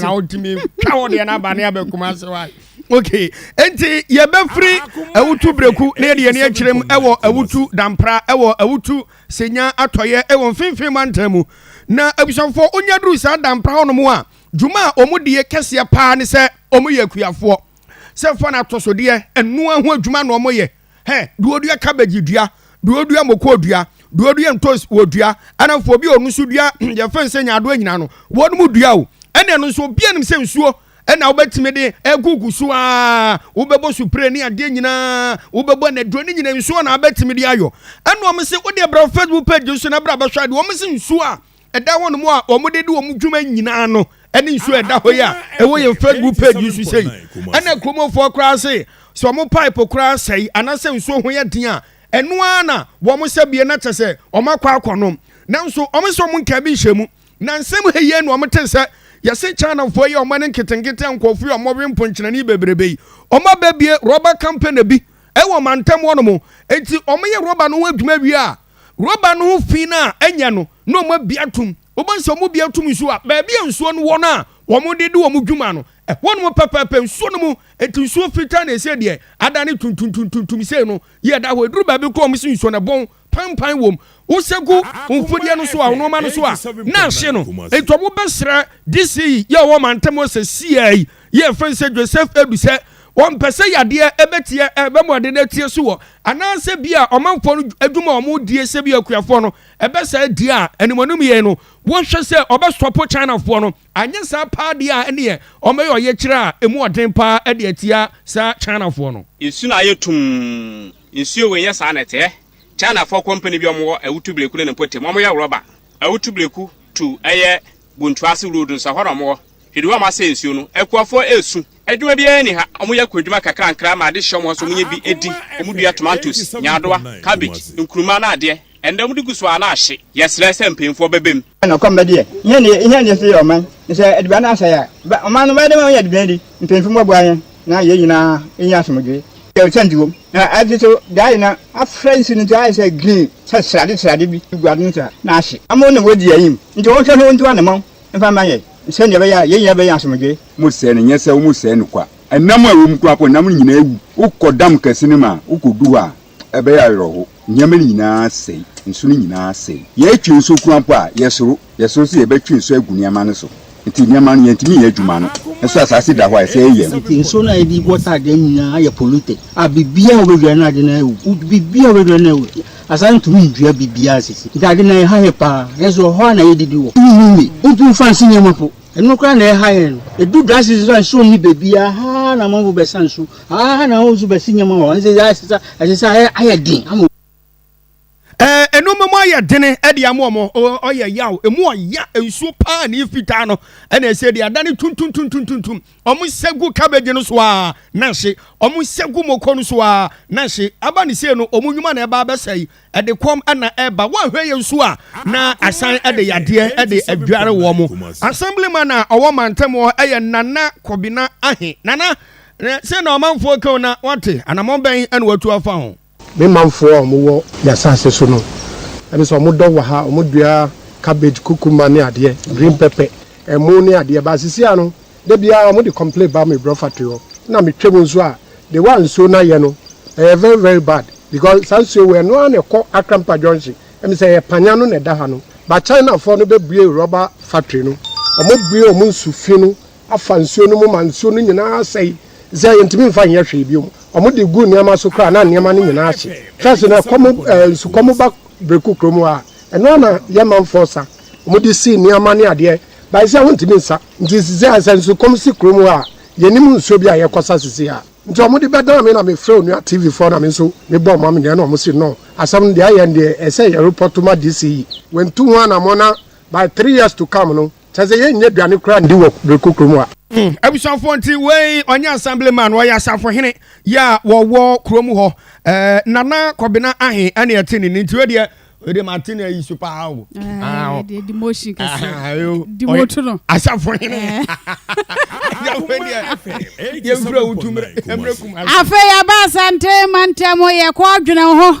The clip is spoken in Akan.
na ultimi kawo de na ba ne abekuma se wa okay enti ye be free awutu breku na de ne akirem ewo awutu dampra ewo awutu senya atoye ewo mfimfim mantamu na abusanfo onya duru sa dampra hono a djuma omudie kese pa ne se omuye kuafo se fo na tosode enu ahu adwuma na omoye he duodua cabbage dua duodua mokodua duodua ntos wodua anafo bi onusu dua ye fense nya ado anyina no wonum dua o ene no so bia nim se nsuo ena wobetime de egugu so a wobebo supre ni ade nyina wobebo na dro ni nyina nsuo na abetime de ayo eno om se wode bra Facebook page so na bra ba hwade om se nsuo a eda hono mo a omode de om dwuma nyina no ene nsuo eda ho ya ewo ye Facebook page so sei ena kromofo kra se so mo pipe kra sei anase nsuo ho ye den a eno ana wo mo se bie na tese om akwa akonom nanso om se om nka bi hyemu na nsem heye no om tense yase channel for ye omane nketengete nkofu ye omwe mponkyerani bebrebe oma babie rubber company bi ewo mantem wono mo enti omye rubber no adwuma wi a rubber no fi na anya no no mo biatum obanse mo biatum nsu a ba bia nsuo no wono a wo mo de wo mo dwuma no wono mo pepepe nsuo no mo enti nsuo fita na ese de adane tuntuntuntum se no ye da ho eduru ba bi ko mo se nsuo na bon pampan wom usegu umfudie no so a no ma no so a na hye no eto mo besra this ye wo mantemo se CI ye fense Joseph Edu se won pese yade ebetie ebemode na tie so wo ananse bia omanfo no adwuma omo die se bia kuafo no ebesa die a animonum ye no won hwe se obestopo China fo no anye sa pa die a ene omeyo ye kira a emu oden pa e de atia sa China fo no isu na yetum isu we ye sa na te China for company bi omo Awutu bleku ne pote mo ya roba Awutu bleku to eye buntuase road nsa horo mo hwedewa ma se nsuo no ekuafo esu edwuma bi ani ha omo ya kwadwuma kakra nkra ma de hye so munye bi edi omo dua tomatoes nyadoa cabbage nkruma na ade enda mu diguso ana ahye yesre se mpemfo bebem na kombe de ihe ne se oman se edwa na asa ya oman no ba de ma ya de di mpemfo mo bua yen na ye nyina enya asomdwe ya chandiwo na adito dai na a friends ni dai say green srade bi guadu nta na ahye amo na wodi yim nti wo hwe no ntu anama mfa maye se ne be ya ye be ya asomdwe mo se ne nyese wo mo se ne kwa enam awum kwa po nam nyina ewu ukodam kasini ma ukodu a ebe ya roho nyame nyina sei nsu nyina sei ye twi nso kuampo a yesoro se ye betwi nso aguniama ne so nti nyama no yentimi ye adwuma no nso asase da ho a se ye nso na e di water de nyina ya polluting a bibia obedwa na de na ewu bibia obedwa na ewu asan tumi dua bibia asisi nti na e ha he pa yeso ho na ye didi wo mi otu fansi nyama po eno kra na e ha ye no edu gases so ni bibia ha na mo be sanso ha na wo so be sinyama wo nse asisa ayedin amo enu memo aye dene e de amomo oye yaw emu oya ensu pa na ifita no ena ese de adane tuntuntuntuntum omu segu cabbage no so a na hye omu segu moko no so a na hye aba ne se no omu nwuma na e ba besai e de kom na e ba wa hwe yensu a na asan e de yade e de adware wo mo assemblyman a owo mantemo eye nana kobina ahe nana se na omanfo ka na wate anamon ben ena watu afa ho me manfo omo ya sanse so no ebe so omo do wa ha omo dua cabbage cucumber ne ade green pepper emu ne ade ba sisi ano de bia omo de complain ba me bro factory ho na me twem nso a the one so na ye no very very bad because sanse we no na ko Akrampa Junction emi say panya no na da ha no ba China for no be bue rubber factory no omo bue omo nsufi no afa nsuo no mo mansuo no nyina sei ze yentimi mfa nya hwe bi omo de gu niama so kra na niama ni nyina ahye twase na komo ba breku kromo a eno na yaman forsa omo de si niama ni ade ba se wontimi nsa nti ze asenso kom si kromo a yenim nso bi a yekosa sisi a nti omo de beda me na me frɛ onu TV4 na me so me bɔ ma me na omo si no asam de aye de ese ye report ma DC when 2 na mo na by 3 years to come no twase ye nya duane kra ndi wo breku kromo a Ebusanfo nti we onye assemblyman wo ya safo hene ya wo kromu ho nana kobina ahe ane atini nti we de martin ayi super hawo the motion kase the motor no asafo hene ya we de ye mfra utumre emre kuma afa ya ba sante mantamo ye ko adwene ho